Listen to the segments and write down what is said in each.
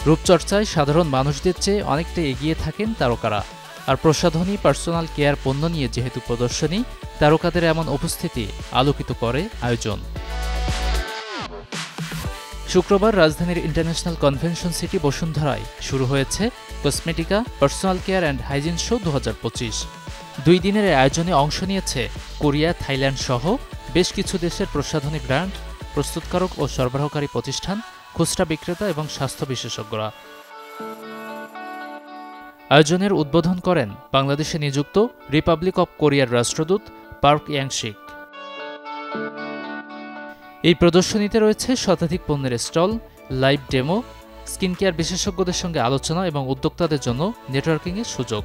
রূপচর্চায় সাধারণ মানুষদের চেয়ে অনেকটা এগিয়ে থাকেন তারকারা। আর প্রসাধনী, পার্সোনাল কেয়ার পণ্য নিয়ে যেহেতু প্রদর্শনী, তারকাদের এমন উপস্থিতি আলোকিত করে আয়োজন। শুক্রবার রাজধানীর ইন্টারন্যাশনাল কনভেনশন সিটি বসুন্ধরায় শুরু হয়েছে Cosmetica, personal care and hygiene show 2025। 2 দিনের এই আয়োজনে অংশ নিয়েছে কোরিয়া, থাইল্যান্ড সহ বেশ কিছু দেশের প্রসাধনী ব্র্যান্ড, প্রস্তুতকারক ও সরবরাহকারী প্রতিষ্ঠান, খুচরা বিক্রেতা এবং স্বাস্থ্য বিশেষজ্ঞরা। আয়োজনের উদ্বোধন করেন বাংলাদেশে নিযুক্ত রিপাবলিক অব কোরিয়ার রাষ্ট্রদূত পার্ক ইয়াং-শিক। এই প্রদর্শনীতে রয়েছে শতাধিক পণ্যের stall, live demo, skin care বিশেষজ্ঞদের সঙ্গে আলোচনা এবং উদ্যোক্তাদের জন্য নেটওয়ার্কিংয়ের সুযোগ।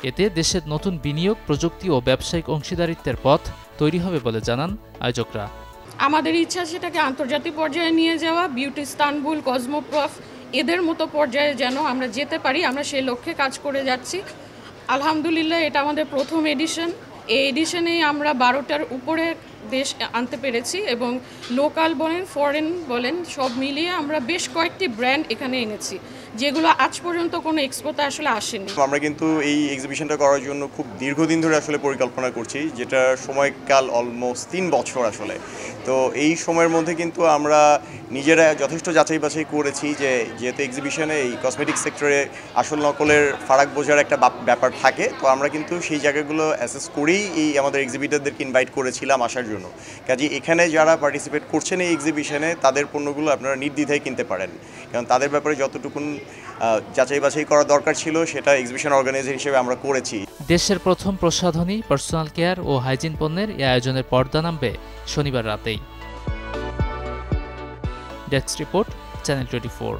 এতে দেশের নতুন বিনিয়োগ, প্রযুক্তি ও ব্যবসায়িক অংশীদারিত্বের পথ তৈরি হবে বলে জানান আয়োজকরা। আমাদের ইচ্ছা সেটাকে আন্তর্জাতিক পর্যায়ে নিয়ে যাওয়া, বিউটি ইস্তানবুল, কসমোপ্রফ এদের মতো পর্যায়ে যেন আমরা যেতে পারি, আমরা সেই লক্ষ্যে কাজ করে যাচ্ছি। আলহামদুলিল্লাহ, এটা আমাদের প্রথম এডিশন। এই এডিশনেই আমরা 12টার উপরে দেশ আনতে পেরেছি এবং লোকাল বলেন, ফরেন বলেন, সব মিলিয়ে আমরা বেশ কয়েকটি ব্র্যান্ড এখানে এনেছি, যেগুলো আজ পর্যন্ত কোনো এক্সপোতে আসলে আসেনি। আমরা কিন্তু এই এক্সিবিশনটা করার জন্য খুব দীর্ঘদিন ধরে আসলে পরিকল্পনা করছি, যেটা সময়কাল অলমোস্ট 3 বছর আসলে। তো এই সময়ের মধ্যে কিন্তু আমরা নিজেরা যথেষ্ট যাচাই বাছাই করেছি যে যেহেতু এক্সিবিশনে এই কসমেটিক সেক্টরে আসল নকলের ফারাক বোঝার একটা ব্যাপার থাকে, তো আমরা কিন্তু সেই জায়গাগুলো অ্যাসেস করেই এই আমাদের এক্সিবিটরদেরকে ইনভাইট করেছিলাম আসার জন্য। কাজে এখানে যারা পার্টিসিপেট করছেন এই এক্সিবিশনে, তাদের পণ্যগুলো আপনারা নির্দ্বিধায় কিনতে পারেন, কারণ তাদের ব্যাপারে যতটুকুন যাচাই বাছাই করা দরকার ছিল সেটা এক্সিবিশন অর্গানাইজার হিসেবে আমরা করেছি। দেশের প্রথম প্রসাধনী, পার্সোনাল কেয়ার ও হাইজিন পণ্যের এই আয়োজনের পর্দা নামবে শনিবার রাতেই। Desk report, channel 24।